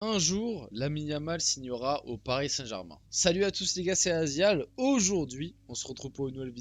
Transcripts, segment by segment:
Un jour, Lamine Yamal signera au Paris Saint-Germain. Salut à tous les gars, c'est Azial. Aujourd'hui, on se retrouve pour une nouvelle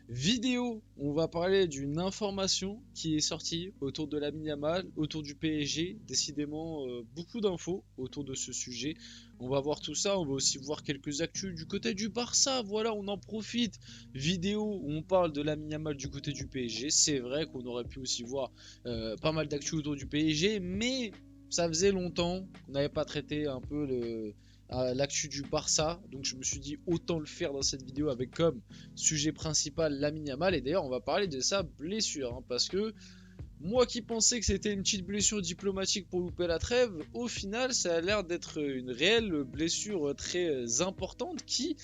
vidéo. On va parler d'une information qui est sortie autour de Lamine Yamal, autour du PSG. Décidément, beaucoup d'infos autour de ce sujet. On va voir tout ça, on va aussi voir quelques actus du côté du Barça. Voilà, on en profite. Vidéo où on parle de Lamine Yamal du côté du PSG. C'est vrai qu'on aurait pu aussi voir pas mal d'actus autour du PSG, mais ça faisait longtemps qu'on n'avait pas traité un peu l'actu du Barça, donc je me suis dit autant le faire dans cette vidéo avec comme sujet principal Lamine Yamal. Et d'ailleurs on va parler de sa blessure, parce que moi qui pensais que c'était une petite blessure diplomatique pour louper la trêve, au final ça a l'air d'être une réelle blessure très importante qui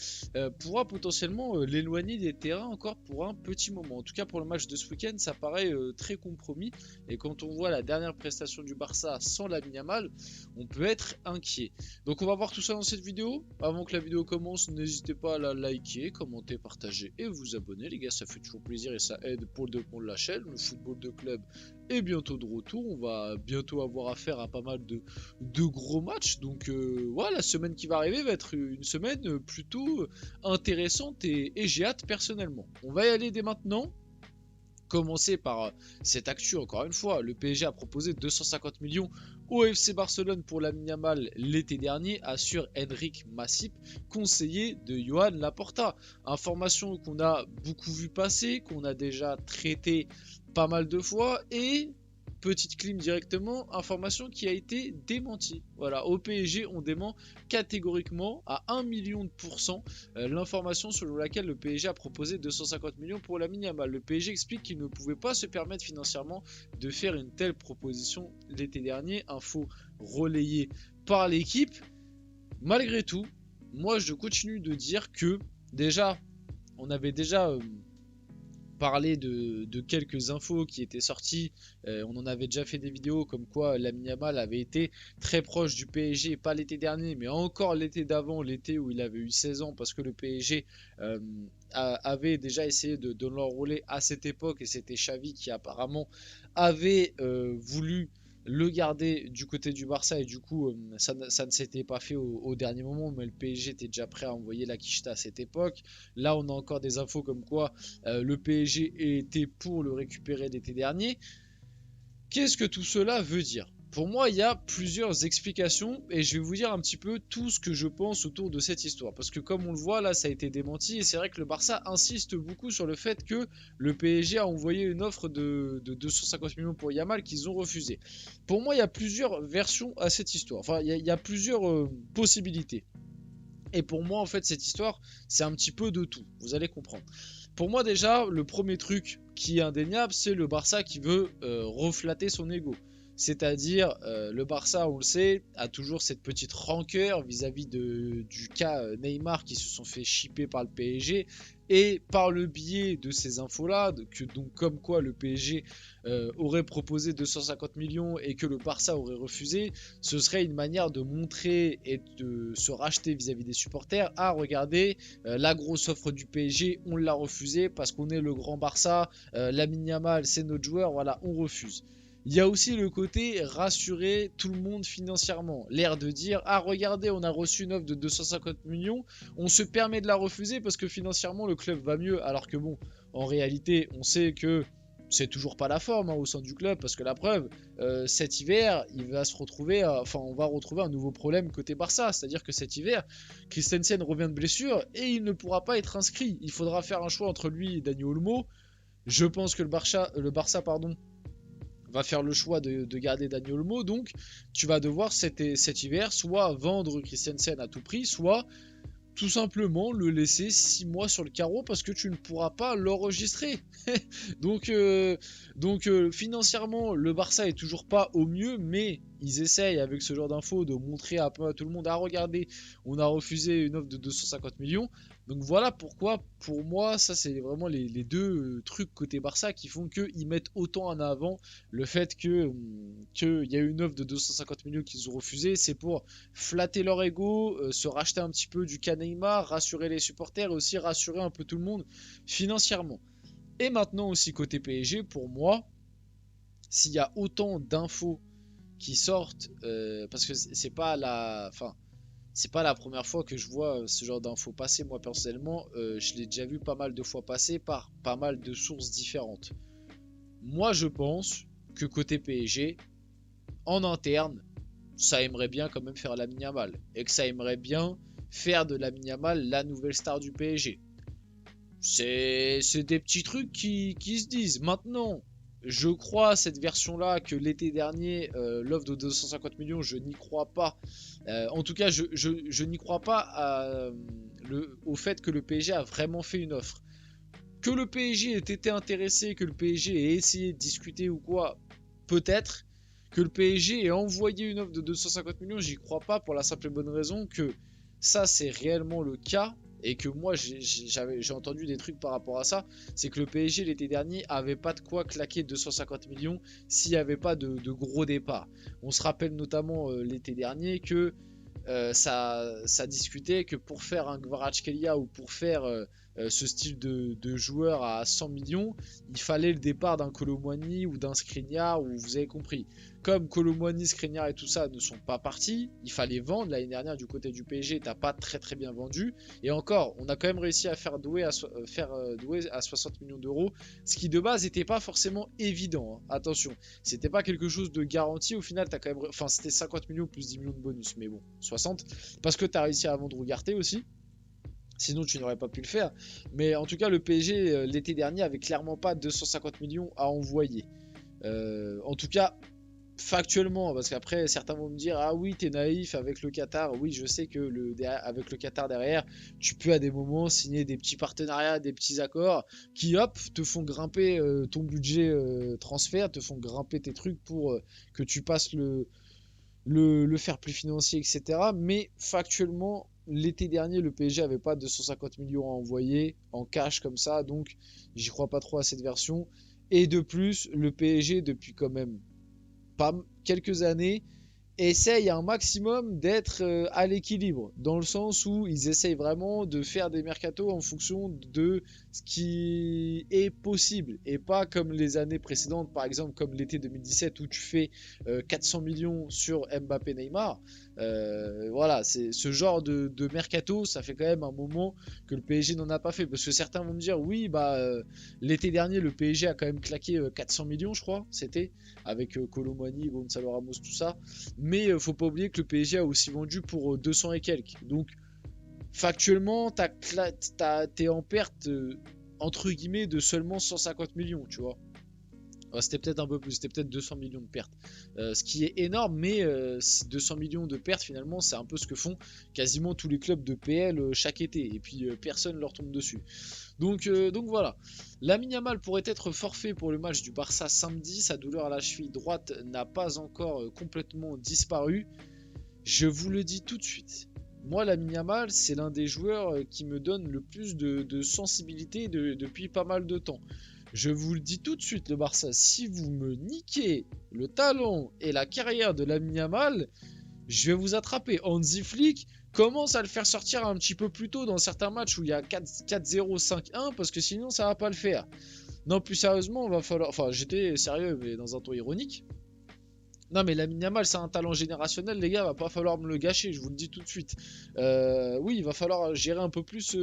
pourra potentiellement l'éloigner des terrains encore pour un petit moment. En tout cas pour le match de ce week-end ça paraît très compromis, et quand on voit la dernière prestation du Barça sans Lamine Yamal, on peut être inquiet. Donc on va voir tout ça dans cette vidéo. Avant que la vidéo commence, n'hésitez pas à la liker, commenter, partager et vous abonner les gars, ça fait toujours plaisir et ça aide pour le développement de la chaîne. Le football de club est bientôt de retour. On va bientôt avoir affaire à pas mal de gros matchs. Donc voilà, la semaine qui va arriver va être une semaine plutôt intéressante et j'ai hâte personnellement. On va y aller dès maintenant. Commencer par cette actu encore une fois. Le PSG a proposé 250 millions au FC Barcelone pour Lamine Yamal l'été dernier, assure Enric Massip, conseiller de Johan Laporta. Information qu'on a beaucoup vu passer, qu'on a déjà traité pas mal de fois, et petite clim directement, information qui a été démentie. Voilà, au PSG, on dément catégoriquement à 1 million de pourcents l'information selon laquelle le PSG a proposé 250 millions pour Lamine Yamal. Le PSG explique qu'il ne pouvait pas se permettre financièrement de faire une telle proposition l'été dernier, info relayée par l'équipe. Malgré tout, moi je continue de dire que déjà, on avait déjà parler de quelques infos qui étaient sorties. On en avait déjà fait des vidéos comme quoi Lamine Yamal avait été très proche du PSG, pas l'été dernier, mais encore l'été d'avant, l'été où il avait eu 16 ans, parce que le PSG avait déjà essayé de l'enrôler à cette époque, et c'était Xavi qui apparemment avait voulu le garder du côté du Barça, et du coup ça ne s'était pas fait au dernier moment, mais le PSG était déjà prêt à envoyer la quicheta à cette époque. Là on a encore des infos comme quoi le PSG était pour le récupérer l'été dernier. Qu'est-ce que tout cela veut dire? Pour moi, il y a plusieurs explications et je vais vous dire un petit peu tout ce que je pense autour de cette histoire. Parce que comme on le voit, là, ça a été démenti, et c'est vrai que le Barça insiste beaucoup sur le fait que le PSG a envoyé une offre de 250 millions pour Yamal qu'ils ont refusé. Pour moi, il y a plusieurs versions à cette histoire. Enfin, il y a plusieurs possibilités. Et pour moi, en fait, cette histoire, c'est un petit peu de tout. Vous allez comprendre. Pour moi, déjà, le premier truc qui est indéniable, c'est le Barça qui veut reflatter son ego. C'est-à-dire, le Barça, on le sait, a toujours cette petite rancœur vis-à-vis du cas Neymar qui se sont fait chipper par le PSG. Et par le biais de ces infos-là, donc comme quoi le PSG aurait proposé 250 millions et que le Barça aurait refusé, ce serait une manière de montrer et de se racheter vis-à-vis des supporters. Ah, regardez, la grosse offre du PSG, on l'a refusé parce qu'on est le grand Barça, Lamine Yamal, c'est notre joueur, voilà, on refuse. Il y a aussi le côté rassurer tout le monde financièrement. L'air de dire, ah regardez, on a reçu une offre de 250 millions, on se permet de la refuser parce que financièrement le club va mieux. Alors que bon, en réalité, on sait que c'est toujours pas la forme au sein du club, parce que la preuve, cet hiver, il va se retrouver, on va retrouver un nouveau problème côté Barça, c'est-à-dire que cet hiver, Christensen revient de blessure et il ne pourra pas être inscrit. Il faudra faire un choix entre lui et Dani Olmo. Je pense que le Barça va faire le choix de garder Dani Olmo, donc tu vas devoir cet hiver soit vendre Christensen à tout prix, soit tout simplement le laisser 6 mois sur le carreau parce que tu ne pourras pas l'enregistrer. donc, financièrement, le Barça est toujours pas au mieux, mais ils essayent avec ce genre d'infos de montrer un peu à tout le monde, à regarder, on a refusé une offre de 250 millions. Donc voilà pourquoi, pour moi, ça c'est vraiment les deux trucs côté Barça qui font qu'ils mettent autant en avant le fait qu'il y a eu une offre de 250 millions qu'ils ont refusé. C'est pour flatter leur ego, se racheter un petit peu du cas Neymar, rassurer les supporters et aussi rassurer un peu tout le monde financièrement. Et maintenant aussi côté PSG, pour moi, s'il y a autant d'infos qui sortent, parce que c'est pas la, enfin, c'est pas la première fois que je vois ce genre d'infos passer. Moi personnellement, je l'ai déjà vu pas mal de fois passer par pas mal de sources différentes. Moi, je pense que côté PSG, en interne, ça aimerait bien quand même faire Lamine Yamal et que ça aimerait bien faire de Lamine Yamal la nouvelle star du PSG. C'est des petits trucs qui se disent. Maintenant, je crois à cette version-là que l'été dernier, l'offre de 250 millions, je n'y crois pas. En tout cas, je n'y crois pas au fait que le PSG a vraiment fait une offre. Que le PSG ait été intéressé, que le PSG ait essayé de discuter ou quoi, peut-être. Que le PSG ait envoyé une offre de 250 millions, j'y crois pas pour la simple et bonne raison que ça c'est réellement le cas et que moi j'ai entendu des trucs par rapport à ça, c'est que le PSG l'été dernier avait pas de quoi claquer 250 millions s'il n'y avait pas de gros départ. On se rappelle notamment l'été dernier que ça discutait que pour faire un Kvaratskhelia ou pour faire ce style de joueur à 100 millions, il fallait le départ d'un Kolo Muani ou d'un Skriniar, ou vous avez compris. Comme Kolo Muani, Skriniar et tout ça ne sont pas partis, il fallait vendre. L'année dernière du côté du PSG, t'as pas très bien vendu. Et encore, on a quand même réussi à faire Doué à 60 millions d'euros, ce qui de base n'était pas forcément évident. Hein. Attention, c'était pas quelque chose de garanti. Au final, t'as quand même, enfin c'était 50 millions plus 10 millions de bonus, mais bon, 60, parce que t'as réussi à vendre Ugarte aussi. Sinon, tu n'aurais pas pu le faire. Mais en tout cas, le PSG, l'été dernier, avait clairement pas 250 millions à envoyer. En tout cas, factuellement, parce qu'après, certains vont me dire, ah oui, t'es naïf avec le Qatar. Oui, je sais que avec le Qatar derrière, tu peux à des moments signer des petits partenariats, des petits accords qui, hop, te font grimper ton budget transfert, te font grimper tes trucs pour que tu passes le fair play financier, etc. Mais factuellement, l'été dernier, le PSG avait pas 250 millions à envoyer en cash comme ça, donc j'y crois pas trop à cette version. Et de plus, le PSG, depuis quand même pas quelques années, essayent un maximum d'être à l'équilibre, dans le sens où ils essayent vraiment de faire des mercatos en fonction de ce qui est possible, et pas comme les années précédentes, par exemple comme l'été 2017 où tu fais 400 millions sur Mbappé Neymar. Voilà, c'est ce genre de mercato, ça fait quand même un moment que le PSG n'en a pas fait, parce que certains vont me dire oui, bah l'été dernier le PSG a quand même claqué 400 millions, je crois, c'était avec Kolo Muani, Gonzalo Ramos, tout ça. Mais faut pas oublier que le PSG a aussi vendu pour 200 et quelques. Donc factuellement, t'es en perte entre guillemets de seulement 150 millions, tu vois. C'était peut-être un peu plus, c'était peut-être 200 millions de pertes. Ce qui est énorme, mais 200 millions de pertes finalement, c'est un peu ce que font quasiment tous les clubs de PL chaque été. Et puis personne leur tombe dessus. Donc voilà. Lamine Yamal pourrait être forfait pour le match du Barça samedi. Sa douleur à la cheville droite n'a pas encore complètement disparu. Je vous le dis tout de suite. Moi, Lamine Yamal, c'est l'un des joueurs qui me donne le plus de sensibilité depuis pas mal de temps. Je vous le dis tout de suite, le Barça, si vous me niquez le talent et la carrière de Lamine Yamal, je vais vous attraper. Hansi Flick commence à le faire sortir un petit peu plus tôt dans certains matchs où il y a 4-0, 5-1, parce que sinon ça va pas le faire. Non, plus sérieusement, il va falloir... Enfin, j'étais sérieux, mais dans un ton ironique. Non, mais Lamine Yamal, c'est un talent générationnel, les gars, va pas falloir me le gâcher, je vous le dis tout de suite. Oui, il va falloir gérer un peu plus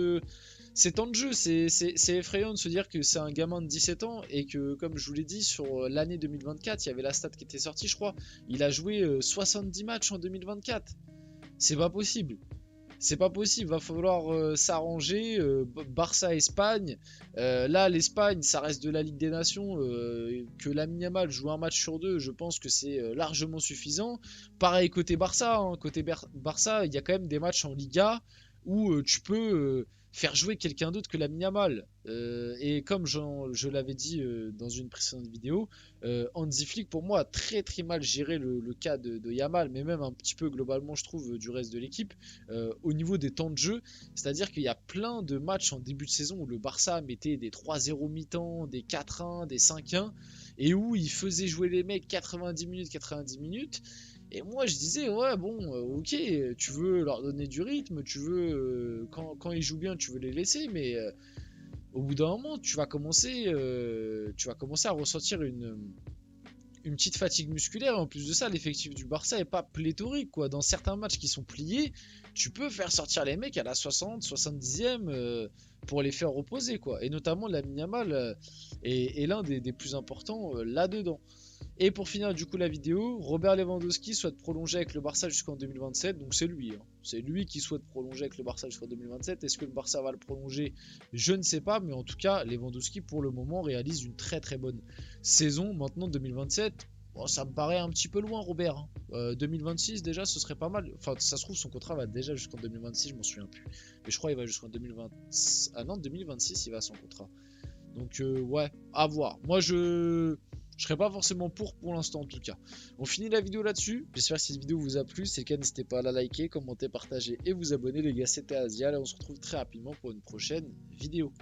ces temps de jeu. C'est effrayant de se dire que c'est un gamin de 17 ans et que, comme je vous l'ai dit, sur l'année 2024, il y avait la stat qui était sortie, je crois. Il a joué 70 matchs en 2024. C'est pas possible. C'est pas possible, va falloir s'arranger. Barça-Espagne. Là, l'Espagne, ça reste de la Ligue des Nations. Que Lamine Yamal joue un match sur deux, je pense que c'est largement suffisant. Pareil côté Barça. Hein. Côté Barça, il y a quand même des matchs en Liga où tu peux faire jouer quelqu'un d'autre que Lamine Yamal. Et comme je l'avais dit dans une précédente vidéo, Hansi Flick pour moi a très mal géré le cas de Yamal, mais même un petit peu globalement je trouve du reste de l'équipe au niveau des temps de jeu. C'est-à-dire qu'il y a plein de matchs en début de saison où le Barça mettait des 3-0 mi-temps, des 4-1, des 5-1, et où il faisait jouer les mecs 90 minutes. Et moi je disais ouais bon ok, tu veux leur donner du rythme, tu veux quand ils jouent bien tu veux les laisser, mais au bout d'un moment tu vas commencer à ressentir une petite fatigue musculaire. Et en plus de ça, l'effectif du Barça est pas pléthorique, quoi. Dans certains matchs qui sont pliés, tu peux faire sortir les mecs à la 60, 70e pour les faire reposer, quoi. Et notamment Lamine Yamal est l'un des plus importants là-dedans. Et pour finir du coup la vidéo, Robert Lewandowski souhaite prolonger avec le Barça jusqu'en 2027, donc c'est lui. C'est lui qui souhaite prolonger avec le Barça jusqu'en 2027. Est-ce que le Barça va le prolonger? Je ne sais pas, mais en tout cas, Lewandowski pour le moment réalise une très très bonne saison. Maintenant 2027, bon, ça me paraît un petit peu loin Robert. 2026 déjà, ce serait pas mal. Enfin, ça se trouve son contrat va déjà jusqu'en 2026, je m'en souviens plus. Mais je crois qu'il va jusqu'en 2020. Ah non, 2026 il va son contrat. Donc ouais, à voir. Moi je serais pas forcément pour l'instant en tout cas. On finit la vidéo là-dessus. J'espère que cette vidéo vous a plu. Si c'est le cas, n'hésitez pas à la liker, commenter, partager et vous abonner les gars. C'était Asia. Là on se retrouve très rapidement pour une prochaine vidéo.